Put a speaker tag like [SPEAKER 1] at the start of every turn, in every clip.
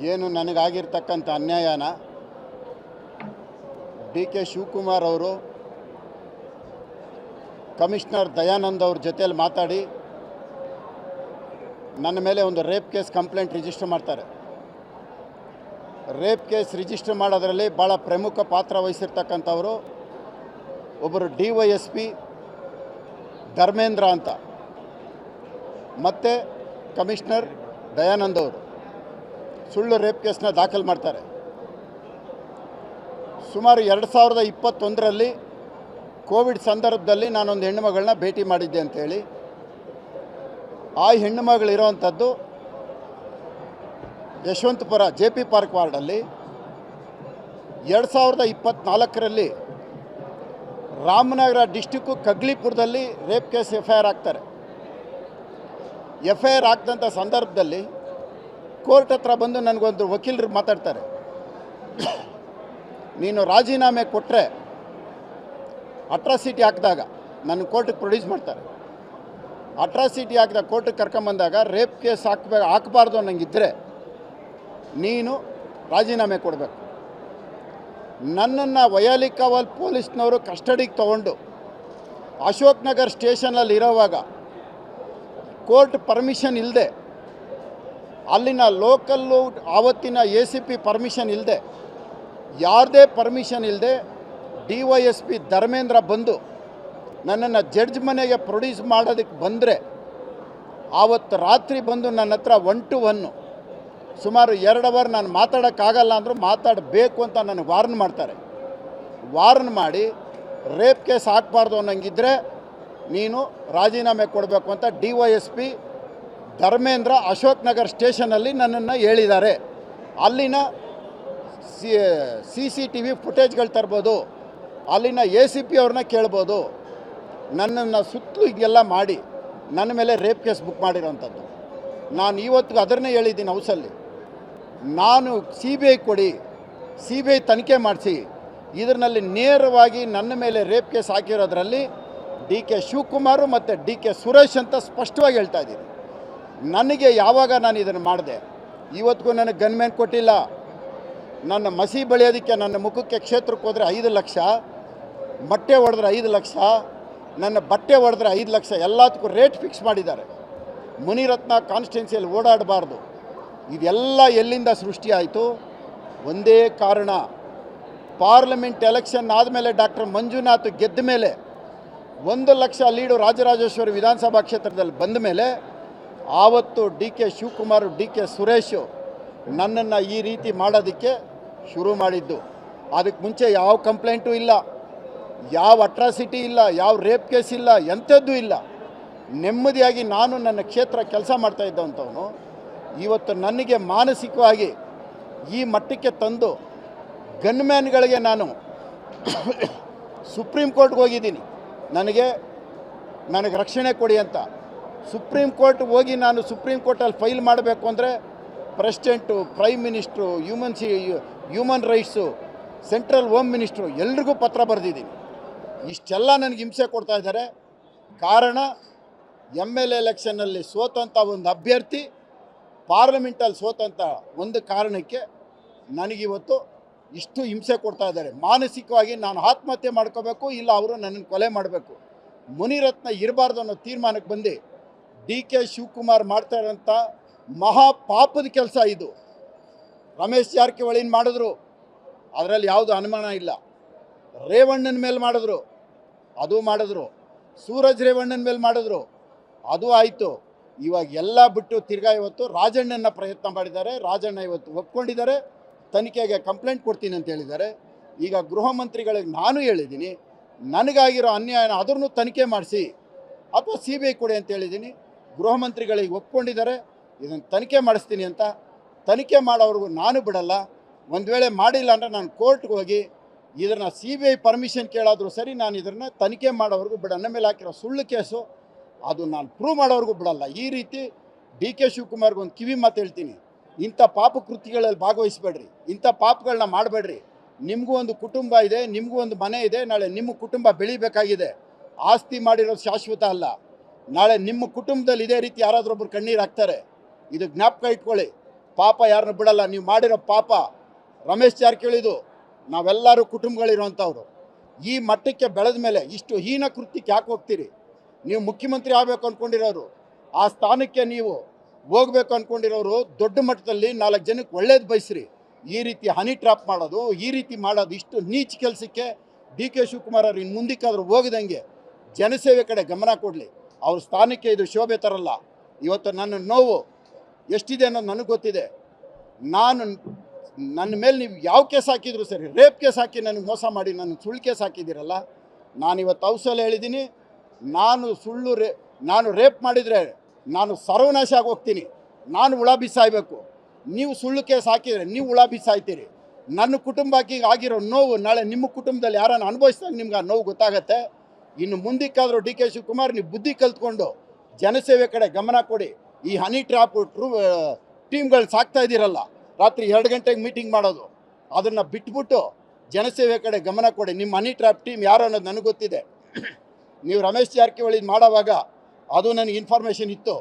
[SPEAKER 1] ಏನು ನನಗಾಗಿರ್ತಕ್ಕಂಥ ಅನ್ಯಾಯನ D K Shivakumar ಅವರು commissioner Dayanand ಅವ್ರ ಜೊತೆಯಲ್ಲಿ ಮಾತಾಡಿ ನನ್ನ ಮೇಲೆ ಒಂದು ರೇಪ್ ಕೇಸ್ ಕಂಪ್ಲೇಂಟ್ ರಿಜಿಸ್ಟರ್ ಮಾಡ್ತಾರೆ. ರೇಪ್ ಕೇಸ್ ರಿಜಿಸ್ಟರ್ ಮಾಡೋದ್ರಲ್ಲಿ ಭಾಳ ಪ್ರಮುಖ ಪಾತ್ರ ವಹಿಸಿರ್ತಕ್ಕಂಥವರು ಒಬ್ಬರು DYSP ಧರ್ಮೇಂದ್ರ ಅಂತ ಮತ್ತು ಕಮಿಷನರ್ ದಯಾನಂದ್ ಅವರು ಸುಳ್ಳು ರೇಪ್ ಕೇಸ್ನ ದಾಖಲು ಮಾಡ್ತಾರೆ. ಸುಮಾರು 2021ರಲ್ಲಿ ಕೋವಿಡ್ ಸಂದರ್ಭದಲ್ಲಿ ನಾನೊಂದು ಹೆಣ್ಣುಮಗಳನ್ನ ಭೇಟಿ ಮಾಡಿದ್ದೆ ಅಂಥೇಳಿ, ಆ ಹೆಣ್ಣುಮಗಳಿರೋವಂಥದ್ದು ಯಶವಂತಪುರ JP ಪಾರ್ಕ್ ವಾರ್ಡಲ್ಲಿ. 2024ರಲ್ಲಿ ರಾಮನಗರ ಡಿಸ್ಟಿಕ್ಕು ಕಗ್ಲಿಪುರದಲ್ಲಿ ರೇಪ್ ಕೇಸ್ FIR ಆಗ್ತಾರೆ. FIR ಆಗ್ದಂಥ ಸಂದರ್ಭದಲ್ಲಿ ಕೋರ್ಟ್ ಹತ್ರ ಬಂದು ನನಗೊಂದು ವಕೀಲರು ಮಾತಾಡ್ತಾರೆ, ನೀನು ರಾಜೀನಾಮೆ ಕೊಟ್ಟರೆ ಅಟ್ರಾಸಿಟಿ ಹಾಕಿದಾಗ ನನ್ನ ಕೋರ್ಟಿಗೆ ಪ್ರೊಡ್ಯೂಸ್ ಮಾಡ್ತಾರೆ. ಅಟ್ರಾಸಿಟಿ ಹಾಕಿದಾಗ ಕೋರ್ಟಿಗೆ ಕರ್ಕೊಂಬಂದಾಗ ರೇಪ್ ಕೇಸ್ ಹಾಕಬಾರ್ದು ಅನ್ನಂಗಿದ್ದರೆ ನೀನು ರಾಜೀನಾಮೆ ಕೊಡಬೇಕು. ನನ್ನನ್ನು ವಯಾಲಿಕಾವಲ್ ಪೊಲೀಸ್ನವರು ಕಸ್ಟಡಿಗೆ ತೊಗೊಂಡು ಅಶೋಕ್ ನಗರ್ ಸ್ಟೇಷನಲ್ಲಿ ಇರೋವಾಗ ಕೋರ್ಟ್ ಪರ್ಮಿಷನ್ ಇಲ್ಲದೆ, ಅಲ್ಲಿನ ಲೋಕಲ್ಲು ಆವತ್ತಿನ ACP ಪರ್ಮಿಷನ್ ಇಲ್ಲದೆ, ಯಾರದೇ ಪರ್ಮಿಷನ್ ಇಲ್ಲದೆ DYSP ಧರ್ಮೇಂದ್ರ ಬಂದು ನನ್ನನ್ನು ಜಡ್ಜ್ ಮನೆಗೆ ಪ್ರೊಡ್ಯೂಸ್ ಮಾಡೋದಕ್ಕೆ ಬಂದರೆ, ಆವತ್ತು ರಾತ್ರಿ ಬಂದು ನನ್ನ ಹತ್ರ 1 to 1 ಸುಮಾರು 2 ಅವರ್ ನಾನು ಮಾತಾಡೋಕ್ಕಾಗಲ್ಲ ಅಂದರೂ ಮಾತಾಡಬೇಕು ಅಂತ ನನಗೆ ವಾರ್ನ್ ಮಾಡ್ತಾರೆ. ವಾರ್ನ್ ಮಾಡಿ ರೇಪ್ ಕೇಸ್ ಹಾಕಬಾರ್ದು ಅನ್ನಂಗಿದ್ರೆ ನೀನು ರಾಜೀನಾಮೆ ಕೊಡಬೇಕು ಅಂತ DYSP ಧರ್ಮೇಂದ್ರ ಅಶೋಕ್ ನಗರ್ ಸ್ಟೇಷನಲ್ಲಿ ನನ್ನನ್ನು ಹೇಳಿದ್ದಾರೆ. ಅಲ್ಲಿನ CCTV ಫುಟೇಜ್ಗಳು ತರ್ಬೋದು, ಅಲ್ಲಿನ ACP ಅವ್ರನ್ನ ಕೇಳ್ಬೋದು. ನನ್ನನ್ನು ಸುತ್ತಲೂ ಹೀಗೆಲ್ಲ ಮಾಡಿ ನನ್ನ ಮೇಲೆ ರೇಪ್ ಕೇಸ್ ಬುಕ್ ಮಾಡಿರೋವಂಥದ್ದು. ನಾನು ಇವತ್ತಿಗೆ ಅದನ್ನೇ ಹೇಳಿದ್ದೀನಿ ಹೌಸಲ್ಲಿ, ನಾನು CBI ಕೊಡಿ, CBI ತನಿಖೆ ಮಾಡಿಸಿ, ಇದರಲ್ಲಿ ನೇರವಾಗಿ ನನ್ನ ಮೇಲೆ ರೇಪ್ ಕೇಸ್ ಹಾಕಿರೋದ್ರಲ್ಲಿ DK ಶಿವಕುಮಾರು ಮತ್ತು DK ಸುರೇಶ್ ಅಂತ ಸ್ಪಷ್ಟವಾಗಿ ಹೇಳ್ತಾ ಇದ್ದೀನಿ. ನನಗೆ ಯಾವಾಗ ನಾನು ಇದನ್ನು ಮಾಡಿದೆ, ಇವತ್ತಿಗೂ ನನಗೆ ಗನ್ಮ್ಯಾನ್ ಕೊಟ್ಟಿಲ್ಲ. ನನ್ನ ಮಸಿ ಬೆಳೆಯೋದಕ್ಕೆ ನನ್ನ ಮುಖಕ್ಕೆ ಕ್ಷೇತ್ರಕ್ಕೆ ಹೋದರೆ 5 ಲಕ್ಷ, ಬಟ್ಟೆ ಹೊಡೆದ್ರೆ 5 ಲಕ್ಷ, ನನ್ನ ಬಟ್ಟೆ ಹೊಡೆದ್ರೆ 5 ಲಕ್ಷ, ಎಲ್ಲದಕ್ಕೂ ರೇಟ್ ಫಿಕ್ಸ್ ಮಾಡಿದ್ದಾರೆ. ಮುನಿರತ್ನ ಕಾನ್ಸ್ಟಿಟ್ಯೂನ್ಸಿಯಲ್ಲಿ ಓಡಾಡಬಾರ್ದು. ಇದೆಲ್ಲ ಎಲ್ಲಿಂದ ಸೃಷ್ಟಿಯಾಯಿತು? ಒಂದೇ ಕಾರಣ, ಪಾರ್ಲಿಮೆಂಟ್ ಎಲೆಕ್ಷನ್ ಆದಮೇಲೆ ಡಾಕ್ಟರ್ ಮಂಜುನಾಥ್ ಗೆದ್ದ ಮೇಲೆ 1 ಲಕ್ಷ ಲೀಡು ರಾಜರಾಜೇಶ್ವರಿ ವಿಧಾನಸಭಾ ಕ್ಷೇತ್ರದಲ್ಲಿ ಬಂದ ಮೇಲೆ ಆವತ್ತು DK ಶಿವಕುಮಾರ್, DK ಸುರೇಶು ನನ್ನನ್ನು ಈ ರೀತಿ ಮಾಡೋದಕ್ಕೆ ಶುರು ಮಾಡಿದ್ದು. ಅದಕ್ಕೆ ಮುಂಚೆ ಯಾವ ಕಂಪ್ಲೇಂಟು ಇಲ್ಲ, ಯಾವ ಅಟ್ರಾಸಿಟಿ ಇಲ್ಲ, ಯಾವ ರೇಪ್ ಕೇಸ್ ಇಲ್ಲ, ಎಂಥದ್ದೂ ಇಲ್ಲ. ನೆಮ್ಮದಿಯಾಗಿ ನಾನು ನನ್ನ ಕ್ಷೇತ್ರ ಕೆಲಸ ಮಾಡ್ತಾಯಿದ್ದಂಥವನು ಇವತ್ತು ನನಗೆ ಮಾನಸಿಕವಾಗಿ ಈ ಮಟ್ಟಕ್ಕೆ ತಂದು ಗನ್ಮ್ಯಾನ್ಗಳಿಗೆ ನಾನು ಸುಪ್ರೀಂ ಕೋರ್ಟ್ಗೆ ಹೋಗಿದ್ದೀನಿ, ನನಗೆ ರಕ್ಷಣೆ ಕೊಡಿ ಅಂತ. ಸುಪ್ರೀಂ ಕೋರ್ಟ್ ಹೋಗಿ ನಾನು ಸುಪ್ರೀಂ ಕೋರ್ಟಲ್ಲಿ ಫೈಲ್ ಮಾಡಬೇಕು ಅಂದರೆ president, prime minister, human rights, central home minister ಎಲ್ರಿಗೂ ಪತ್ರ ಬರೆದಿದ್ದೀನಿ. ಇಷ್ಟೆಲ್ಲ ನನಗೆ ಹಿಂಸೆ ಕೊಡ್ತಾ ಇದ್ದಾರೆ. ಕಾರಣ MLA ಎಲೆಕ್ಷನ್ನಲ್ಲಿ ಸೋತಂಥ ಒಂದು ಅಭ್ಯರ್ಥಿ ಪಾರ್ಲಿಮೆಂಟಲ್ಲಿ ಸೋತಂಥ ಒಂದು ಕಾರಣಕ್ಕೆ ನನಗಿವತ್ತು ಇಷ್ಟು ಹಿಂಸೆ ಕೊಡ್ತಾ ಇದ್ದಾರೆ. ಮಾನಸಿಕವಾಗಿ ನಾನು ಆತ್ಮಹತ್ಯೆ ಮಾಡ್ಕೋಬೇಕು, ಇಲ್ಲ ಅವರು ನನ್ನನ್ನು ಕೊಲೆ ಮಾಡಬೇಕು. ಮುನಿರತ್ನ ಇರಬಾರ್ದು ಅನ್ನೋ ತೀರ್ಮಾನಕ್ಕೆ ಬಂದು DK ಶಿವಕುಮಾರ್ ಮಾಡ್ತಾ ಇರೋಂಥ ಮಹಾ ಪಾಪದ ಕೆಲಸ ಇದು. ರಮೇಶ್ ಜಾರಕಿಹೊಳಿನ ಮಾಡಿದ್ರು, ಅದರಲ್ಲಿ ಯಾವುದು ಅನುಮಾನ ಇಲ್ಲ. ರೇವಣ್ಣನ ಮೇಲೆ ಮಾಡಿದ್ರು, ಅದು ಮಾಡಿದ್ರು. ಸೂರಜ್ ರೇವಣ್ಣನ ಮೇಲೆ ಮಾಡಿದ್ರು, ಅದು ಆಯಿತು. ಇವಾಗ ಎಲ್ಲ ಬಿಟ್ಟು ತಿರ್ಗಾ ಇವತ್ತು ರಾಜಣ್ಣನ ಪ್ರಯತ್ನ ಮಾಡಿದ್ದಾರೆ. ರಾಜಣ್ಣ ಇವತ್ತು ಒಪ್ಕೊಂಡಿದ್ದಾರೆ, ತನಿಖೆಗೆ ಕಂಪ್ಲೇಂಟ್ ಕೊಡ್ತೀನಿ ಅಂತ ಹೇಳಿದ್ದಾರೆ. ಈಗ ಗೃಹ ಮಂತ್ರಿಗಳಿಗೆ ನಾನು ಹೇಳಿದ್ದೀನಿ, ನನಗಾಗಿರೋ ಅನ್ಯಾಯನ ಅದನ್ನು ತನಿಖೆ ಮಾಡಿಸಿ ಅಥವಾ CBI ಕೊಡಿ ಅಂತ ಹೇಳಿದ್ದೀನಿ. ಗೃಹ ಮಂತ್ರಿಗಳಿಗೆ ಒಪ್ಕೊಂಡಿದ್ದಾರೆ, ಇದನ್ನು ತನಿಖೆ ಮಾಡಿಸ್ತೀನಿ ಅಂತ. ತನಿಖೆ ಮಾಡೋವ್ರಿಗೂ ನಾನು ಬಿಡಲ್ಲ. ಒಂದು ವೇಳೆ ಮಾಡಿಲ್ಲ ಅಂದರೆ ನಾನು ಕೋರ್ಟ್ಗೆ ಹೋಗಿ ಇದನ್ನು CBI ಪರ್ಮಿಷನ್ ಕೇಳಾದರೂ ಸರಿ, ನಾನು ಇದನ್ನು ತನಿಖೆ ಮಾಡೋವ್ರಿಗೂ ಬಿಡ. ನನ್ನ ಮೇಲೆ ಹಾಕಿರೋ ಸುಳ್ಳು ಕೇಸು ಅದು ನಾನು ಪ್ರೂವ್ ಮಾಡೋವ್ರಿಗೂ ಬಿಡಲ್ಲ. ಈ ರೀತಿ DK ಶಿವಕುಮಾರ್ಗೆ ಒಂದು ಕಿವಿ ಮಾತು ಹೇಳ್ತೀನಿ, ಇಂಥ ಪಾಪ ಕೃತ್ಯಗಳಲ್ಲಿ ಭಾಗವಹಿಸಬೇಡ್ರಿ, ಇಂಥ ಪಾಪಗಳನ್ನ ಮಾಡಬೇಡ್ರಿ. ನಿಮಗೂ ಒಂದು ಕುಟುಂಬ ಇದೆ, ನಿಮಗೂ ಒಂದು ಮನೆ ಇದೆ. ನಾಳೆ ನಿಮ್ಮ ಕುಟುಂಬ ಬೆಳಿಬೇಕಾಗಿದೆ. ಆಸ್ತಿ ಮಾಡಿರೋದು ಶಾಶ್ವತ ಅಲ್ಲ. ನಾಳೆ ನಿಮ್ಮ ಕುಟುಂಬದಲ್ಲಿ ಇದೇ ರೀತಿ ಯಾರಾದರೂ ಒಬ್ಬರು ಕಣ್ಣೀರು ಹಾಕ್ತಾರೆ. ಇದು ಜ್ಞಾಪಕ ಇಟ್ಕೊಳ್ಳಿ. ಪಾಪ ಯಾರನ್ನು ಬಿಡಲ್ಲ. ನೀವು ಮಾಡಿರೋ ಪಾಪ ರಮೇಶ್ ಜಾರಕಿಹೊಳಿದು ನಾವೆಲ್ಲರೂ ಕುಟುಂಬಗಳಿರುವಂಥವ್ರು. ಈ ಮಟ್ಟಕ್ಕೆ ಬೆಳೆದ ಮೇಲೆ ಇಷ್ಟು ಹೀನ ಕೃತ್ಯಕ್ಕೆ ಯಾಕೆ ಹೋಗ್ತೀರಿ? ನೀವು ಮುಖ್ಯಮಂತ್ರಿ ಆಗಬೇಕು ಅಂದ್ಕೊಂಡಿರೋರು, ಆ ಸ್ಥಾನಕ್ಕೆ ನೀವು ಹೋಗ್ಬೇಕು ಅಂದ್ಕೊಂಡಿರೋರು ದೊಡ್ಡ ಮಟ್ಟದಲ್ಲಿ 4 ಜನಕ್ಕೆ ಒಳ್ಳೇದು ಬಯಸ್ರಿ. ಈ ರೀತಿ ಹನಿ ಟ್ರಾಪ್ ಮಾಡೋದು, ಈ ರೀತಿ ಮಾಡೋದು, ಇಷ್ಟು ನೀಚ ಕೆಲಸಕ್ಕೆ ಡಿ ಕೆ ಶಿವಕುಮಾರ್ ಅವರು ಇನ್ನು ಮುಂದಕ್ಕಾದ್ರೂ ಹೋಗದಂಗೆ ಜನಸೇವೆ ಕಡೆ ಗಮನ ಕೊಡಲಿ. ಅವ್ರ ಸ್ಥಾನಕ್ಕೆ ಇದು ಶೋಭೆ ತರಲ್ಲ. ಇವತ್ತು ನನ್ನ ನೋವು ಎಷ್ಟಿದೆ ಅನ್ನೋದು ನನಗೆ ಗೊತ್ತಿದೆ. ನನ್ನ ಮೇಲೆ ನೀವು ಯಾವ ಕೇಸ್ ಹಾಕಿದ್ರು ಸರಿ, ರೇಪ್ ಕೇಸ್ ಹಾಕಿ ನನಗೆ ಮೋಸ ಮಾಡಿ ನನಗೆ ಸುಳ್ಳು ಕೇಸ್ ಹಾಕಿದ್ದೀರಲ್ಲ, ನಾನಿವತ್ತು ಹೌಸಲ್ಲಿ ಹೇಳಿದ್ದೀನಿ, ನಾನು ರೇಪ್ ಮಾಡಿದರೆ ನಾನು ಸರ್ವನಾಶ ಆಗಿ ಹೋಗ್ತೀನಿ, ನಾನು ಹುಳ ಬಿಸಾಯಬೇಕು. ನೀವು ಸುಳ್ಳು ಕೇಸ್ ಹಾಕಿದರೆ ನೀವು ಹುಳ ಬಿಸಾಯ್ತೀರಿ. ನನ್ನ ಕುಟುಂಬಕ್ಕೆ ಆಗಿರೋ ನೋವು ನಾಳೆ ನಿಮ್ಮ ಕುಟುಂಬದಲ್ಲಿ ಯಾರನ್ನು ಅನುಭವಿಸಿದಾಗ ನಿಮ್ಗೆ ಆ ನೋವು ಗೊತ್ತಾಗತ್ತೆ. ಇನ್ನು ಮುಂದಕ್ಕಾದರೂ ಡಿ ಕೆ ಶಿವಕುಮಾರ್ ನೀವು ಬುದ್ಧಿ ಕಲ್ತ್ಕೊಂಡು ಜನಸೇವೆ ಕಡೆ ಗಮನ ಕೊಡಿ. ಈ ಹನಿ ಟ್ರಾಪ್ ಟೀಮ್ಗಳು ಸಾಕ್ತಾ ಇದ್ದೀರಲ್ಲ, ರಾತ್ರಿ 2 ಗಂಟೆಗೆ ಮೀಟಿಂಗ್ ಮಾಡೋದು, ಅದನ್ನು ಬಿಟ್ಬಿಟ್ಟು ಜನಸೇವೆ ಕಡೆ ಗಮನ ಕೊಡಿ. ನಿಮ್ಮ ಹನಿ ಟ್ರಾಪ್ ಟೀಮ್ ಯಾರು ಅನ್ನೋದು ನನಗೆ ಗೊತ್ತಿದೆ. ನೀವು ರಮೇಶ್ ಜಾರಕಿಹೊಳಿ ಮಾಡೋವಾಗ ಅದು ನನಗೆ ಇನ್ಫಾರ್ಮೇಷನ್ ಇತ್ತು.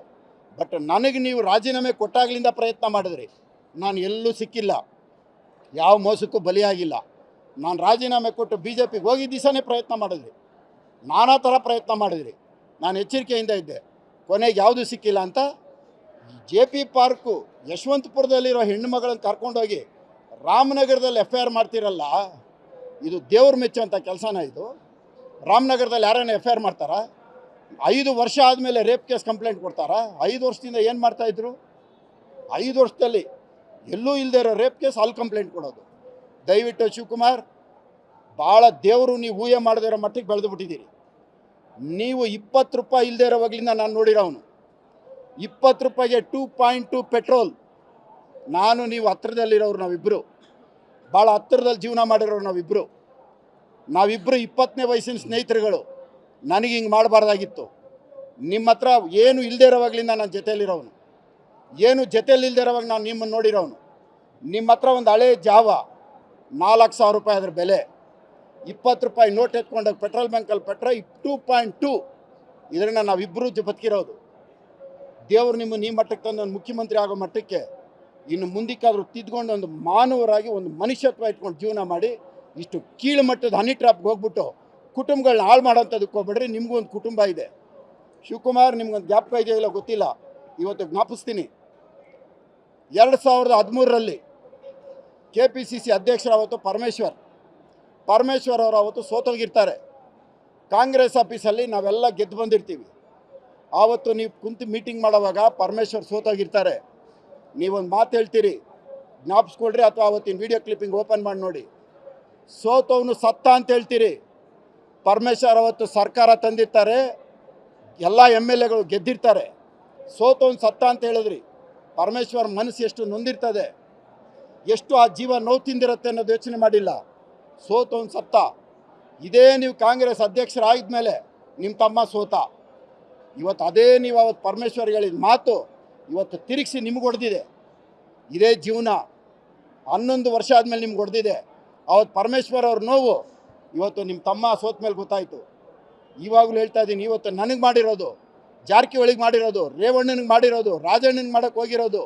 [SPEAKER 1] ಬಟ್ ನನಗೆ ನೀವು ರಾಜೀನಾಮೆ ಕೊಟ್ಟಾಗಲಿಂದ ಪ್ರಯತ್ನ ಮಾಡಿದ್ರಿ, ನಾನು ಎಲ್ಲೂ ಸಿಕ್ಕಿಲ್ಲ, ಯಾವ ಮೋಸಕ್ಕೂ ಬಲಿಯಾಗಿಲ್ಲ. ನಾನು ರಾಜೀನಾಮೆ ಕೊಟ್ಟು BJPಗೆ ಹೋಗಿದ್ದ ದಿವಸನೇ ಪ್ರಯತ್ನ ಮಾಡಿದ್ರಿ, ನಾನಾ ಥರ ಪ್ರಯತ್ನ ಮಾಡಿದ್ರಿ. ನಾನು ಎಚ್ಚರಿಕೆಯಿಂದ ಇದ್ದೆ, ಕೊನೆಗೆ ಯಾವುದೂ ಸಿಕ್ಕಿಲ್ಲ ಅಂತ JP ಪಾರ್ಕು ಯಶವಂತಪುರದಲ್ಲಿರೋ ಹೆಣ್ಣು ಮಗಳನ್ನು ಕರ್ಕೊಂಡೋಗಿ ರಾಮನಗರದಲ್ಲಿ FIR ಮಾಡ್ತಿರಲ್ಲ, ಇದು ದೇವ್ರ ಮೆಚ್ಚುವಂಥ ಕೆಲಸನ ಇದು? ರಾಮನಗರದಲ್ಲಿ ಯಾರನ್ನ FIR ಮಾಡ್ತಾರಾ? 5 ವರ್ಷ ಆದಮೇಲೆ ರೇಪ್ ಕೇಸ್ ಕಂಪ್ಲೇಂಟ್ ಕೊಡ್ತಾರಾ? 5 ವರ್ಷದಿಂದ ಏನು ಮಾಡ್ತಾಯಿದ್ರು? 5 ವರ್ಷದಲ್ಲಿ ಎಲ್ಲೂ ಇಲ್ಲದೆ ಇರೋ ರೇಪ್ ಕೇಸ್ ಅಲ್ಲಿ ಕಂಪ್ಲೇಂಟ್ ಕೊಡೋದು. ದಯವಿಟ್ಟು ಶಿವಕುಮಾರ್, ಭಾಳ ದೇವರು ನೀವು ಊಹೆ ಮಾಡದೇ ಇರೋ ಮಟ್ಟಿಗೆ ಬೆಳೆದು ಬಿಟ್ಟಿದ್ದೀರಿ. ನೀವು 20 ರೂಪಾಯಿ ಇಲ್ಲದೆ ಇರೋವಾಗಲಿಂದ ನಾನು ನೋಡಿರೋನು. 20 ರೂಪಾಯಿಗೆ 2.2 ಪೆಟ್ರೋಲ್. ನಾನು ನೀವು ಹತ್ತಿರದಲ್ಲಿರೋರು, ನಾವಿಬ್ಬರು ಭಾಳ ಹತ್ತಿರದಲ್ಲಿ ಜೀವನ ಮಾಡಿರೋರು ನಾವಿಬ್ಬರು 20ನೇ ವಯಸ್ಸಿನ ಸ್ನೇಹಿತರುಗಳು. ನನಗೆ ಹಿಂಗೆ ಮಾಡಬಾರ್ದಾಗಿತ್ತು. ನಿಮ್ಮ ಹತ್ರ ಏನು ಇಲ್ಲದೆ ಇರೋವಾಗಲಿಂದ ನಾನು ಜೊತೆಯಲ್ಲಿರೋನು, ಏನು ಜೊತೆಯಲ್ಲಿ ಇಲ್ಲದೆ ಇರೋವಾಗ ನಾನು ನಿಮ್ಮನ್ನು ನೋಡಿರೋನು. ನಿಮ್ಮ ಹತ್ರ ಒಂದು ಹಳೆ ಜಾವ 4,000 ರೂಪಾಯಿ ಅದ್ರ ಬೆಲೆ, 20 ರೂಪಾಯಿ ನೋಟ್ ಎತ್ಕೊಂಡೋಗಿ ಪೆಟ್ರೋಲ್ ಬ್ಯಾಂಕಲ್ಲಿ ಪೆಟ್ರೋಲ್ 2.2. ಇದರಿಂದ ನಾವಿಬ್ಬರು ಬದುಕಿರೋದು. ದೇವರು ನಿಮ್ಮ ಮಟ್ಟಕ್ಕೆ ತಂದು ಒಂದು ಮುಖ್ಯಮಂತ್ರಿ ಆಗೋ ಮಟ್ಟಕ್ಕೆ ಇನ್ನು ಮುಂದಕ್ಕಾದರೂ ತಿದ್ಕೊಂಡು ಒಂದು ಮಾನವರಾಗಿ ಒಂದು ಮನುಷ್ಯತ್ವ ಇಟ್ಕೊಂಡು ಜೀವನ ಮಾಡಿ. ಇಷ್ಟು ಕೀಳು ಮಟ್ಟದ ಹನಿ ಟ್ರಾಪ್ಗೆ ಹೋಗ್ಬಿಟ್ಟು ಕುಟುಂಬಗಳನ್ನ ಹಾಳು ಮಾಡೋಂಥದ್ದಕ್ಕೆ ಹೋಗ್ಬೇಡ್ರಿ. ನಿಮಗೂ ಒಂದು ಕುಟುಂಬ ಇದೆ. ಶಿವಕುಮಾರ್, ನಿಮ್ಗೊಂದು ಜ್ಞಾಪಕ ಇದೆಯೋ ಇಲ್ಲ ಗೊತ್ತಿಲ್ಲ, ಇವತ್ತು ಜ್ಞಾಪಿಸ್ತೀನಿ. 2013ರಲ್ಲಿ KPCC ಅಧ್ಯಕ್ಷರಾವತ್ತು ಪರಮೇಶ್ವರ್ ಅವರು ಅವತ್ತು ಸೋತೋಗಿರ್ತಾರೆ. ಕಾಂಗ್ರೆಸ್ ಆಫೀಸಲ್ಲಿ ನಾವೆಲ್ಲ ಗೆದ್ದು ಬಂದಿರ್ತೀವಿ. ಆವತ್ತು ನೀವು ಕುಂತು ಮೀಟಿಂಗ್ ಮಾಡೋವಾಗ ಪರಮೇಶ್ವರ್ ಸೋತೋಗಿರ್ತಾರೆ. ನೀವೊಂದು ಮಾತು ಹೇಳ್ತೀರಿ, ಜ್ಞಾಪಿಸ್ಕೊಳ್ರಿ, ಅಥವಾ ಅವತ್ತಿನ ವಿಡಿಯೋ ಕ್ಲಿಪ್ಪಿಂಗ್ ಓಪನ್ ಮಾಡಿ ನೋಡಿ. ಸೋತವನು ಸತ್ತ ಅಂತ ಹೇಳ್ತೀರಿ. ಪರಮೇಶ್ವರ್ ಅವತ್ತು ಸರ್ಕಾರ ತಂದಿರ್ತಾರೆ, ಎಲ್ಲ MLAಗಳು ಗೆದ್ದಿರ್ತಾರೆ. ಸೋತವನು ಸತ್ತ ಅಂತ ಹೇಳಿದ್ರಿ. ಪರಮೇಶ್ವರ್ ಮನಸ್ಸು ಎಷ್ಟು ನೊಂದಿರ್ತದೆ, ಎಷ್ಟು ಆ ಜೀವ ನೋವು ತಿಂದಿರುತ್ತೆ ಅನ್ನೋದು ಯೋಚನೆ ಮಾಡಿಲ್ಲ. ಸೋತವನು ಸತ್ತ. ಇದೇ ನೀವು ಕಾಂಗ್ರೆಸ್ ಅಧ್ಯಕ್ಷರಾದ ಮೇಲೆ ನಿಮ್ಮ ತಮ್ಮ ಸೋತ. ಇವತ್ತು ಅದೇ ನೀವು ಅವತ್ತು ಪರಮೇಶ್ವರ್ ಹೇಳಿದ ಮಾತು ಇವತ್ತು ತಿರುಗಿಸಿ ನಿಮ್ಗೆ ಹೊಡೆದಿದೆ. ಇದೇ ಜೀವನ 11 ವರ್ಷ ಆದಮೇಲೆ ನಿಮ್ಗೆ ಹೊಡೆದಿದೆ. ಅವತ್ತು ಪರಮೇಶ್ವರ್ ಅವ್ರ ನೋವು ಇವತ್ತು ನಿಮ್ಮ ತಮ್ಮ ಸೋತ ಮೇಲೆ ಗೊತ್ತಾಯಿತು. ಇವಾಗಲೂ ಹೇಳ್ತಾ ಇದ್ದೀನಿ, ಇವತ್ತು ನನಗೆ ಮಾಡಿರೋದು, ಜಾರಕಿಹೊಳಿಗೆ ಮಾಡಿರೋದು, ರೇವಣ್ಣನಿಗೆ ಮಾಡಿರೋದು, ರಾಜಣ್ಣನಿಗೆ ಮಾಡೋಕ್ಕೆ ಹೋಗಿರೋದು,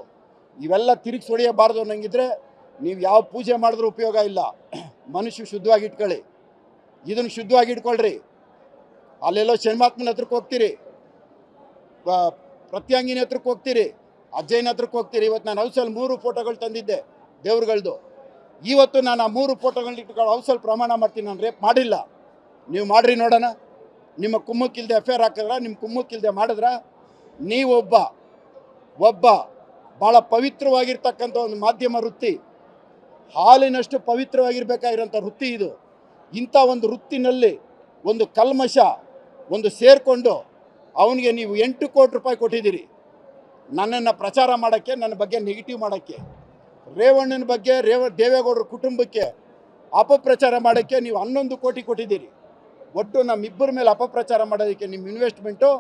[SPEAKER 1] ಇವೆಲ್ಲ ತಿರುಗಿಸಿ ಹೊಡೆಯಬಾರ್ದು ಅನ್ನಂಗಿದ್ರೆ ನೀವು ಯಾವ ಪೂಜೆ ಮಾಡಿದ್ರೂ ಉಪಯೋಗ ಇಲ್ಲ. ಮನುಷ್ಯ ಶುದ್ಧವಾಗಿ ಇಟ್ಕೊಳ್ಳಿ, ಇದನ್ನು ಶುದ್ಧವಾಗಿ ಇಟ್ಕೊಳ್ರಿ. ಅಲ್ಲೆಲ್ಲೋ ಶನಿಮಾತ್ಮನ ಹತ್ರಕ್ಕೆ ಹೋಗ್ತೀರಿ, ಪ್ರತ್ಯಾಂಗಿನಿ ಹತ್ರಕ್ಕೆ ಹೋಗ್ತೀರಿ, ಅಜ್ಜಯ್ಯನ ಹತ್ರಕ್ಕೆ ಹೋಗ್ತೀರಿ. ಇವತ್ತು ನಾನು ಹೌಸಲ್ಲಿ 3 ಫೋಟೋಗಳು ತಂದಿದ್ದೆ ದೇವ್ರುಗಳದ್ದು. ಇವತ್ತು ನಾನು ಆ 3 ಫೋಟೋಗಳನ್ನ ಇಟ್ಕೊಂಡು ಹೌಸಲ್ಲಿ ಪ್ರಮಾಣ ಮಾಡ್ತೀನಿ, ನಾನು ರೇಪ್ ಮಾಡಿಲ್ಲ. ನೀವು ಮಾಡಿರಿ ನೋಡೋಣ. ನಿಮ್ಮ ಕುಮ್ಮಕ್ಕಿಲ್ದೆ FIR ಹಾಕಿದ್ರ, ನಿಮ್ಮ ಕುಮ್ಮಕ್ಕಿಲ್ದೆ ಮಾಡಿದ್ರ? ನೀವೊಬ್ಬ ಭಾಳ ಪವಿತ್ರವಾಗಿರ್ತಕ್ಕಂಥ ಒಂದು ಮಾಧ್ಯಮ ವೃತ್ತಿ, ಹಾಲಿನಷ್ಟು ಪವಿತ್ರವಾಗಿರಬೇಕಾಗಿರೋಂಥ ವೃತ್ತಿ ಇದು. ಇಂಥ ಒಂದು ವೃತ್ತಿನಲ್ಲಿ ಒಂದು ಕಲ್ಮಶ ಒಂದು ಸೇರಿಕೊಂಡು ಅವನಿಗೆ ನೀವು 8 ಕೋಟಿ ರೂಪಾಯಿ ಕೊಟ್ಟಿದ್ದೀರಿ ನನ್ನನ್ನು ಪ್ರಚಾರ ಮಾಡೋಕ್ಕೆ, ನನ್ನ ಬಗ್ಗೆ ನೆಗೆಟಿವ್ ಮಾಡೋಕ್ಕೆ. ರೇವಣ್ಣನ ಬಗ್ಗೆ, ದೇವೇಗೌಡರ ಕುಟುಂಬಕ್ಕೆ ಅಪಪ್ರಚಾರ ಮಾಡೋಕ್ಕೆ ನೀವು 11 ಕೋಟಿ ಕೊಟ್ಟಿದ್ದೀರಿ. ಒಟ್ಟು ನಮ್ಮಿಬ್ಬರ ಮೇಲೆ ಅಪಪ್ರಚಾರ ಮಾಡೋದಕ್ಕೆ ನಿಮ್ಮ ಇನ್ವೆಸ್ಟ್ಮೆಂಟು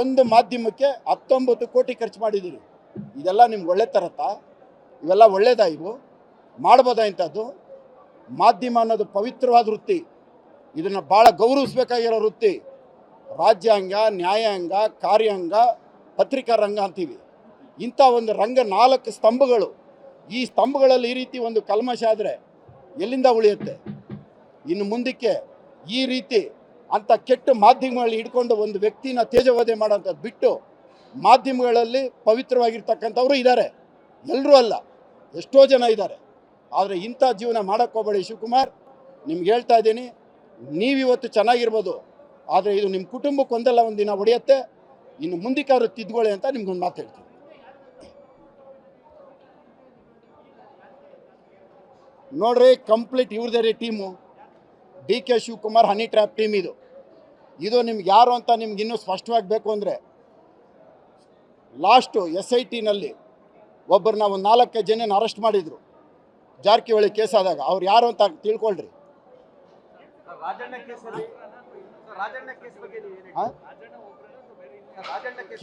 [SPEAKER 1] ಒಂದು ಮಾಧ್ಯಮಕ್ಕೆ 19 ಕೋಟಿ ಖರ್ಚು ಮಾಡಿದ್ದೀರಿ. ಇದೆಲ್ಲ ನಿಮ್ಗೆ ಒಳ್ಳೆ ತರತ್ತಾ? ಇವೆಲ್ಲ ಒಳ್ಳೇದಾ? ಇವು ಮಾಡ್ಬೋದಾ ಇಂಥದ್ದು? ಮಾಧ್ಯಮ ಅನ್ನೋದು ಪವಿತ್ರವಾದ ವೃತ್ತಿ, ಇದನ್ನು ಭಾಳ ಗೌರವಿಸ್ಬೇಕಾಗಿರೋ ವೃತ್ತಿ. ರಾಜ್ಯಾಂಗ, ನ್ಯಾಯಾಂಗ, ಕಾರ್ಯಾಂಗ, ಪತ್ರಿಕಾ ರಂಗ ಅಂತೀವಿ. ಇಂಥ ಒಂದು ರಂಗ 4 ಸ್ತಂಭಗಳು, ಈ ಸ್ತಂಭಗಳಲ್ಲಿ ಈ ರೀತಿ ಒಂದು ಕಲ್ಮಶ ಆದರೆ ಎಲ್ಲಿಂದ ಉಳಿಯುತ್ತೆ? ಇನ್ನು ಮುಂದಕ್ಕೆ ಈ ರೀತಿ ಅಂಥ ಕೆಟ್ಟ ಮಾಧ್ಯಮಗಳಲ್ಲಿ ಹಿಡ್ಕೊಂಡು ಒಂದು ವ್ಯಕ್ತಿನ ತೇಜವಧೆ ಮಾಡೋಂಥದ್ದು ಬಿಟ್ಟು ಮಾಧ್ಯಮಗಳಲ್ಲಿ ಪವಿತ್ರವಾಗಿರ್ತಕ್ಕಂಥವರು ಇದ್ದಾರೆ, ಎಲ್ಲರೂ ಅಲ್ಲ, ಎಷ್ಟೋ ಜನ ಇದ್ದಾರೆ. ಆದರೆ ಇಂಥ ಜೀವನ ಮಾಡೋಕ್ಕೆ ಹೋಗಬೇಡಿ ಶಿವಕುಮಾರ್. ನಿಮ್ಗೆ ಹೇಳ್ತಾ ಇದ್ದೀನಿ, ನೀವಿವತ್ತು ಚೆನ್ನಾಗಿರ್ಬೋದು, ಆದರೆ ಇದು ನಿಮ್ಮ ಕುಟುಂಬಕ್ಕೆ ಒಂದಲ್ಲ ಒಂದು ದಿನ ಹೊಡೆಯುತ್ತೆ. ಇನ್ನು ಮುಂದಕ್ಕಾದ್ರೂ ತಿದ್ಕೊಳ್ಳಿ ಅಂತ ನಿಮ್ಗೊಂದು ಮಾತು ಹೇಳ್ತೀನಿ. ನೋಡ್ರಿ, ಕಂಪ್ಲೀಟ್ ಇವ್ರದೇ ರೀ team. DK Shivakumar honey trap team ಇದು ನಿಮ್ಗೆ ಯಾರು ಅಂತ ನಿಮ್ಗೆ ಇನ್ನೂ ಸ್ಪಷ್ಟವಾಗಿ ಬೇಕು ಅಂದರೆ ಲಾಸ್ಟು SITನಲ್ಲಿ ಒಬ್ಬರನ್ನ ಒಂದು 4 ಜನ ಅರೆಸ್ಟ್ ಮಾಡಿದರು ಜಾರಕಿಹೊಳಿ ಕೇಸ್ ಆದಾಗ. ಅವ್ರು ಯಾರು ಅಂತ ತಿಳ್ಕೊಳ್ರಿ.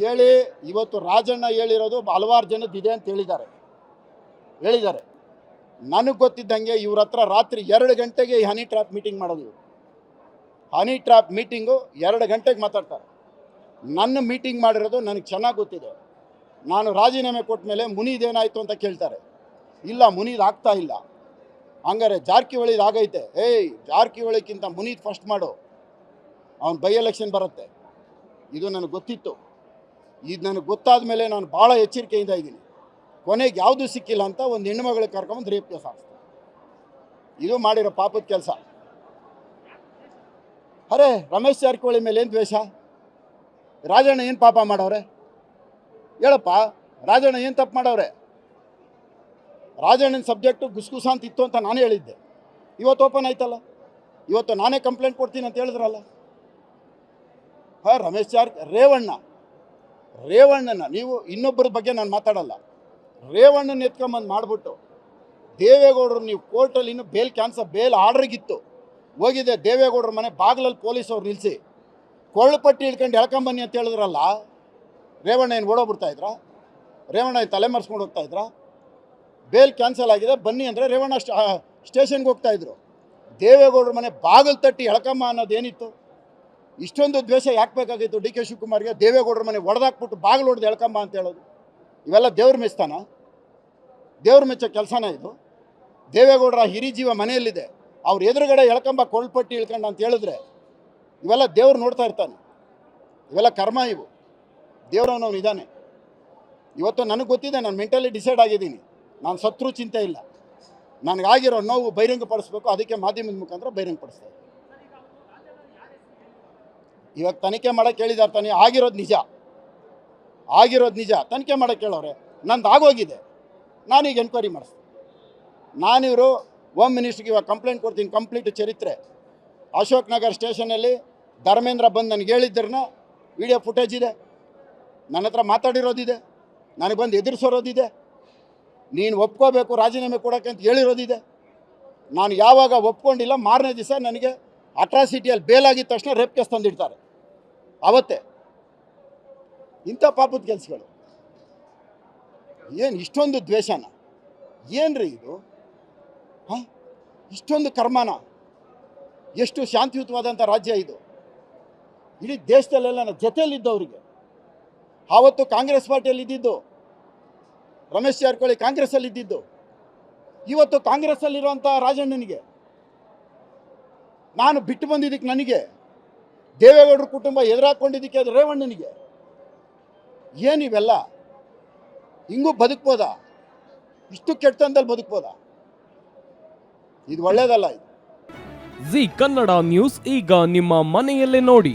[SPEAKER 1] ಕೇಳಿ, ಇವತ್ತು ರಾಜಣ್ಣ ಹೇಳಿರೋದು ಹಲವಾರು ಜನದ್ದು ಇದೆ ಅಂತ ಹೇಳಿದ್ದಾರೆ. ನನಗೆ ಗೊತ್ತಿದ್ದಂಗೆ ಇವ್ರ ಹತ್ರ ರಾತ್ರಿ 2 ಗಂಟೆಗೆ ಈ ಹನಿ ಟ್ರ್ಯಾಪ್ ಮೀಟಿಂಗ್ ಮಾಡೋದು. ಹನಿ ಟ್ರ್ಯಾಪ್ ಮೀಟಿಂಗು 2 ಗಂಟೆಗೆ ಮಾತಾಡ್ತಾರೆ. ನನ್ನ ಮೀಟಿಂಗ್ ಮಾಡಿರೋದು ನನಗೆ ಚೆನ್ನಾಗಿ ಗೊತ್ತಿದೆ. ನಾನು ರಾಜೀನಾಮೆ ಕೊಟ್ಟ ಮೇಲೆ ಮುನಿದೇನಾಯಿತು ಅಂತ ಕೇಳ್ತಾರೆ. ಇಲ್ಲ, ಮುನಿದು ಆಗ್ತಾ ಇಲ್ಲ. ಹಂಗಾರೆ ಜಾರಕಿಹೊಳಿದು ಆಗೈತೆ. ಜಾರಕಿಹೊಳಿಗಿಂತ ಮುನಿದು ಫಸ್ಟ್ ಮಾಡು, ಅವ್ನು ಬೈ ಎಲೆಕ್ಷನ್ ಬರುತ್ತೆ. ಇದು ನನಗೆ ಗೊತ್ತಿತ್ತು. ಇದು ನನಗೆ ಗೊತ್ತಾದ ಮೇಲೆ ನಾನು ಭಾಳ ಎಚ್ಚರಿಕೆಯಿಂದ ಇದ್ದೀನಿ. ಕೊನೆಗೆ ಯಾವುದೂ ಸಿಕ್ಕಿಲ್ಲ ಅಂತ ಒಂದು ಹೆಣ್ಣುಮಗಳಿಗೆ ಕರ್ಕೊಂಬಂದು ರೇಪ್ ಕೇಸ್ ಹಾಕ್ಸ್ತಾರೆ. ಇದು ಮಾಡಿರೋ ಪಾಪದ ಕೆಲಸ. ಅರೆ, ರಮೇಶ್ ಜಾರಕಿಹೊಳಿ ಮೇಲೆ ಏನು ದ್ವೇಷ? ರಾಜಣ್ಣ ಏನು ಪಾಪ ಮಾಡವ್ರೆ ಹೇಳಪ್ಪ? ರಾಜಣ್ಣ ಏನು ತಪ್ಪು ಮಾಡವ್ರೆ? ರಾಜಣ್ಣನ ಸಬ್ಜೆಕ್ಟು ಗುಸ್ಗುಸ ಅಂತ ಇತ್ತು ಅಂತ ನಾನೇ ಹೇಳಿದ್ದೆ. ಇವತ್ತು ಓಪನ್ ಆಯ್ತಲ್ಲ, ಇವತ್ತು ನಾನೇ ಕಂಪ್ಲೇಂಟ್ ಕೊಡ್ತೀನಿ ಅಂತ ಹೇಳಿದ್ರಲ್ಲ. ರಮೇಶ್ ರೇವಣ್ಣನ ನೀವು ಇನ್ನೊಬ್ಬರ ಬಗ್ಗೆ ನಾನು ಮಾತಾಡಲ್ಲ. ರೇವಣ್ಣನ ಎತ್ಕೊಂಬಂದು ಮಾಡಿಬಿಟ್ಟು ದೇವೇಗೌಡರು ನೀವು ಕೋರ್ಟಲ್ಲಿ ಇನ್ನೂ ಬೇಲ್ ಆರ್ಡ್ರಿಗಿತ್ತು ಹೋಗಿದೆ. ದೇವೇಗೌಡರ ಮನೆ ಬಾಗಿಲಲ್ಲಿ ಪೊಲೀಸವ್ರು ನಿಲ್ಲಿಸಿ ಕೊಳ್ಳಪಟ್ಟಿ ಹಿಡ್ಕೊಂಡು ಎಳ್ಕೊಂಬನ್ನಿ ಅಂತ ಹೇಳಿದ್ರಲ್ಲ. ರೇವಣ್ಣ ಏನು ಓಡೋಗ್ಬಿಡ್ತಾಯಿದ್ರಾ? ರೇವಣ್ಣ ಏನು ತಲೆ ಮರೆಸ್ಕೊಂಡು ಹೋಗ್ತಾಯಿದ್ರಾ? ಬೇಲ್ ಕ್ಯಾನ್ಸಲ್ ಆಗಿದೆ ಬನ್ನಿ ಅಂದರೆ ರೇವಣ್ಣ ಸ್ಟೇಷನ್ಗೆ ಹೋಗ್ತಾಯಿದ್ರು. ದೇವೇಗೌಡರ ಮನೆ ಬಾಗಿಲು ತಟ್ಟಿ ಎಳ್ಕಮ್ಮ ಅನ್ನೋದೇನಿತ್ತು? ಇಷ್ಟೊಂದು ದ್ವೇಷ ಯಾಕೆ ಬೇಕಾಗಿತ್ತು DK ಶಿವಕುಮಾರ್ಗೆ? ದೇವೇಗೌಡರ ಮನೆ ಹೊಡೆದಾಕ್ಬಿಟ್ಟು ಬಾಗಿಲು ಹೊಡೆದು ಎಳ್ಕಮ್ಮ ಅಂತ ಹೇಳೋದು ಇವೆಲ್ಲ ದೇವ್ರ ಮೆಚ್ತಾನ? ದೇವ್ರ ಮೆಚ್ಚೋ ಕೆಲಸನ ಇದು? ದೇವೇಗೌಡರ ಹಿರಿಜೀವ ಮನೆಯಲ್ಲಿದೆ, ಅವ್ರ ಎದುರುಗಡೆ ಎಳ್ಕಂಬ ಕೊಳ್ಳಪಟ್ಟಿ ಇಳ್ಕೊಂಡು ಅಂತ ಹೇಳಿದ್ರೆ ಇವೆಲ್ಲ ದೇವ್ರು ನೋಡ್ತಾ ಇರ್ತಾನೆ. ಇವೆಲ್ಲ ಕರ್ಮ ಇವು. ದೇವ್ರವನವನು ಇದ್ದಾನೆ. ಇವತ್ತು ನನಗೆ ಗೊತ್ತಿದೆ, ನಾನು ಮೆಂಟಲಿ ಡಿಸೈಡ್ ಆಗಿದ್ದೀನಿ. ನಾನು ಸತ್ರು ಚಿಂತೆ ಇಲ್ಲ. ನನಗಾಗಿರೋ ನೋವು ಬಹಿರಂಗಪಡಿಸ್ಬೇಕು, ಅದಕ್ಕೆ ಮಾಧ್ಯಮದ ಮುಖಾಂತರ ಬಹಿರಂಗಪಡಿಸ್ತಾ ಇದ್ದೀನಿ. ಇವಾಗ ತನಿಖೆ ಮಾಡೋಕ್ಕೆ ಹೇಳಿದ್ದಾರೆ ತಾನೆ. ಆಗಿರೋದು ನಿಜ, ತನಿಖೆ ಮಾಡೋಕ್ಕೆ ಹೇಳೋರೆ. ನಂದು ಆಗೋಗಿದೆ, ನಾನೀಗ ಎನ್ಕ್ವೈರಿ ಮಾಡಿಸ್ತೀನಿ. ನಾನಿವರು ಹೋಮ್ ಮಿನಿಸ್ಟ್ರಿಗೆ ಇವಾಗ ಕಂಪ್ಲೇಂಟ್ ಕೊಡ್ತೀನಿ. ಕಂಪ್ಲೀಟ್ ಚರಿತ್ರೆ. ಅಶೋಕ್ ನಗರ್ ಸ್ಟೇಷನಲ್ಲಿ ಧರ್ಮೇಂದ್ರ ಬಂದು ನನಗೆ ಹೇಳಿದ್ದರನ್ನ ವಿಡಿಯೋ ಫುಟೇಜ್ ಇದೆ, ನನ್ನ ಹತ್ರ ಮಾತಾಡಿರೋದಿದೆ, ನನಗೆ ಬಂದು ಎದುರಿಸೋರೋದಿದೆ. ನೀನು ಒಪ್ಕೋಬೇಕು ರಾಜೀನಾಮೆ ಕೊಡೋಕ್ಕೆ ಅಂತ ಹೇಳಿರೋದಿದೆ. ನಾನು ಯಾವಾಗ ಒಪ್ಕೊಂಡಿಲ್ಲ, ಮಾರನೇ ದಿವಸ ನನಗೆ ಅಟ್ರಾಸಿಟಿಯಲ್ಲಿ ಬೇಲಾಗಿದ್ದ ತಕ್ಷಣ ರೇಪ್ ಕೇಸ್ ತಂದಿಡ್ತಾರೆ. ಅವತ್ತೇ ಇಂಥ ಪಾಪದ ಕೆಲಸಗಳು. ಏನು ಇಷ್ಟೊಂದು ದ್ವೇಷನ? ಏನ್ರಿ ಇದು? ಇಷ್ಟೊಂದು ಕರ್ಮನ? ಎಷ್ಟು ಶಾಂತಿಯುತವಾದಂಥ ರಾಜ್ಯ ಇದು? ಇಡೀ ದೇಶದಲ್ಲೆಲ್ಲ ನನ್ನ ಜೊತೆಯಲ್ಲಿದ್ದವರಿಗೆ. ಆವತ್ತು ಕಾಂಗ್ರೆಸ್ ಪಾರ್ಟಿಯಲ್ಲಿ ಇದ್ದಿದ್ದು ರಮೇಶ್ ಜಾರಕಿಹೊಳಿ, ಕಾಂಗ್ರೆಸ್ಸಲ್ಲಿ ಇದ್ದಿದ್ದು. ಇವತ್ತು ಕಾಂಗ್ರೆಸ್ಸಲ್ಲಿರುವಂಥ ರಾಜಣ್ಣನಿಗೆ ನಾನು ಬಿಟ್ಟು ಬಂದಿದ್ದಕ್ಕೆ, ನನಗೆ ದೇವೇಗೌಡರ ಕುಟುಂಬ ಎದುರಾಕೊಂಡಿದ್ದಕ್ಕೆ ಅದು ರೇವಣ್ಣನಿಗೆ. ಏನಿವೆಲ್ಲ? ಹಿಂಗೂ ಬದುಕ್ಬೋದಾ? ಇಷ್ಟು ಕೆಟ್ಟಂದಲ್ಲಿ ಬದುಕ್ಬೋದಾ? ಇದು ಒಳ್ಳೇದಲ್ಲ. ಇದು
[SPEAKER 2] ಜಿ ಕನ್ನಡ ನ್ಯೂಸ್ ಈಗ ನಿಮ್ಮ ಮನೆಯಲ್ಲೇ ನೋಡಿ.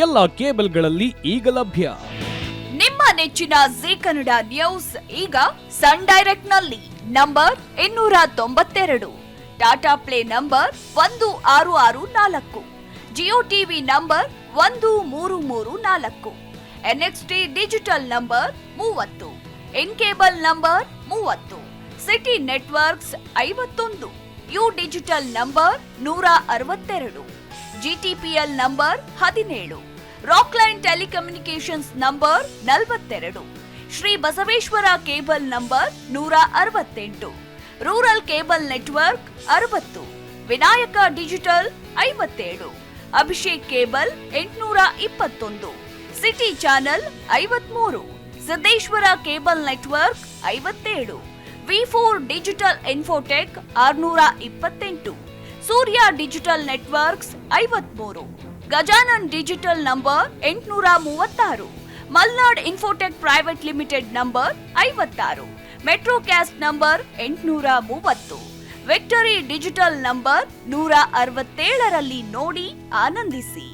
[SPEAKER 2] ಎಲ್ಲ ಕೇಬಲ್ಗಳಲ್ಲಿ ಈಗ ಲಭ್ಯ.
[SPEAKER 3] ನಿಮ್ಮ ನೆಚ್ಚಿನ ಜಿ ಕನ್ನಡ ನ್ಯೂಸ್ ಈಗ ಸನ್ ಡೈರೆಕ್ಟ್ ನಲ್ಲಿ number 292, Tata play number 1664, Jio TV number 1334, NXT digital number 30, in cable number 30, city networks 51, U digital number 162, GTPL number 17, Rockline telecommunications number 42, Shri Basaveshwara cable number 168, rural cable network 60, Vinayaka digital 57, Abhishek cable 821, city channel 53, Siddeshwara cable network 57, V4 digital Infotech 628, Surya digital networks 53, Gajanan digital number 836, Malnad Infotech Private Limited number 56, Metrocast number 830, Victory Digital number 167ರಲ್ಲಿ ನೋಡಿ ಆನಂದಿಸಿ.